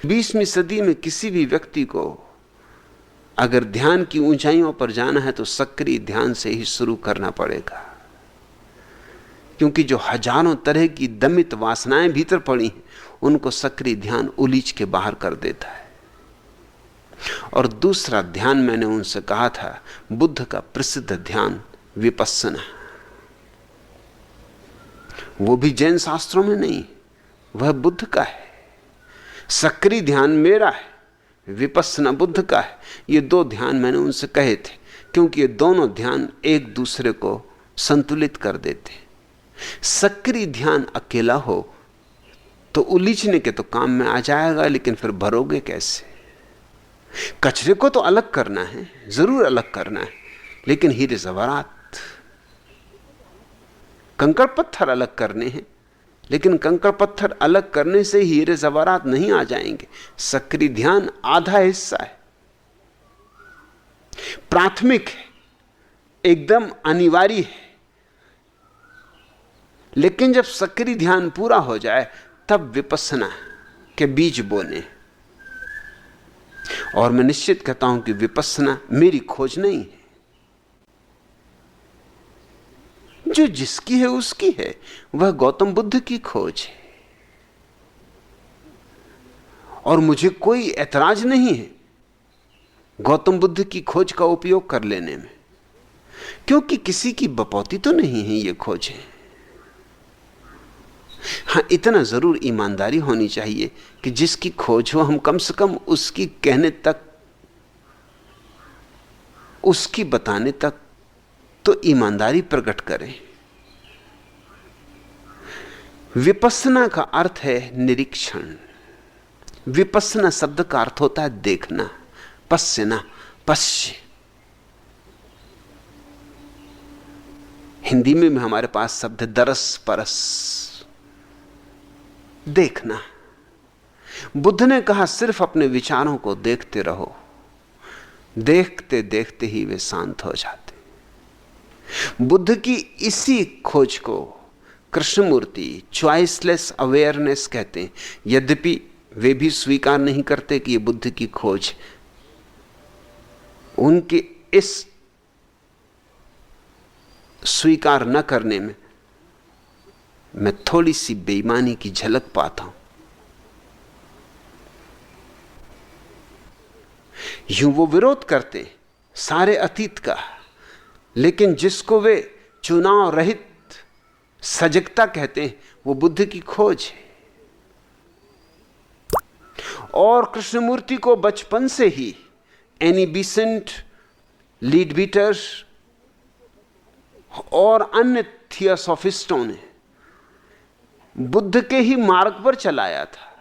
20वीं सदी में किसी भी व्यक्ति को अगर ध्यान की ऊंचाइयों पर जाना है तो सक्रिय ध्यान से ही शुरू करना पड़ेगा, क्योंकि जो हजारों तरह की दमित वासनाएं भीतर पड़ी हैं उनको सक्रिय ध्यान उलीच के बाहर कर देता है। और दूसरा ध्यान, मैंने उनसे कहा था, बुद्ध का प्रसिद्ध ध्यान विपस्सना, वो भी जैन शास्त्रों में नहीं, वह बुद्ध का है। सक्रिय ध्यान मेरा है, विपस्सना बुद्ध का है। ये दो ध्यान मैंने उनसे कहे थे, क्योंकि ये दोनों ध्यान एक दूसरे को संतुलित कर देते। सक्रिय ध्यान अकेला हो तो उलीचने के तो काम में आ जाएगा, लेकिन फिर भरोगे कैसे? कचरे को तो अलग करना है, जरूर अलग करना है, लेकिन हीरे जवाहरात, कंकड़ पत्थर अलग करने हैं, लेकिन कंकड़ पत्थर अलग करने से हीरे जवाहरात नहीं आ जाएंगे। सक्रिय ध्यान आधा हिस्सा है, प्राथमिक है, एकदम अनिवार्य है। लेकिन जब सक्रिय ध्यान पूरा हो जाए तब विपस्सना के बीज बोने। और मैं निश्चित कहता हूं कि विपस्सना मेरी खोज नहीं है, जो जिसकी है उसकी है। वह गौतम बुद्ध की खोज है और मुझे कोई ऐतराज नहीं है गौतम बुद्ध की खोज का उपयोग कर लेने में, क्योंकि किसी की बपौती तो नहीं है ये खोजें। हाँ, इतना जरूर ईमानदारी होनी चाहिए कि जिसकी खोज हो हम कम से कम उसकी कहने तक, उसकी बताने तक तो ईमानदारी प्रकट करें। विपस्सना का अर्थ है निरीक्षण। विपस्सना शब्द का अर्थ होता है देखना, पश्यना, पश्य। हिंदी में भी हमारे पास शब्द है दरस परस, देखना। बुद्ध ने कहा सिर्फ अपने विचारों को देखते रहो, देखते देखते ही वे शांत हो जाते। बुद्ध की इसी खोज को कृष्णमूर्ति चॉइसलेस अवेयरनेस कहते हैं, यद्यपि वे भी स्वीकार नहीं करते कि यह बुद्ध की खोज। उनके इस स्वीकार न करने में मैं थोड़ी सी बेईमानी की झलक पाता हूं। यूं वो विरोध करते सारे अतीत का, लेकिन जिसको वे चुनाव रहित सजगता कहते हैं वो बुद्ध की खोज है। और कृष्णमूर्ति को बचपन से ही एनी बिसेंट, लीडबीटर और अन्य थियोसॉफिस्टों ने बुद्ध के ही मार्ग पर चलाया था,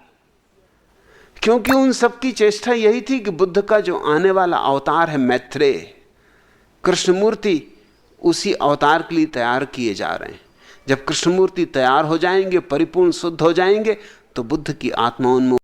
क्योंकि उन सबकी चेष्टा यही थी कि बुद्ध का जो आने वाला अवतार है मैत्रेय, कृष्णमूर्ति उसी अवतार के लिए तैयार किए जा रहे हैं। जब कृष्णमूर्ति तैयार हो जाएंगे, परिपूर्ण शुद्ध हो जाएंगे, तो बुद्ध की आत्मा उनमें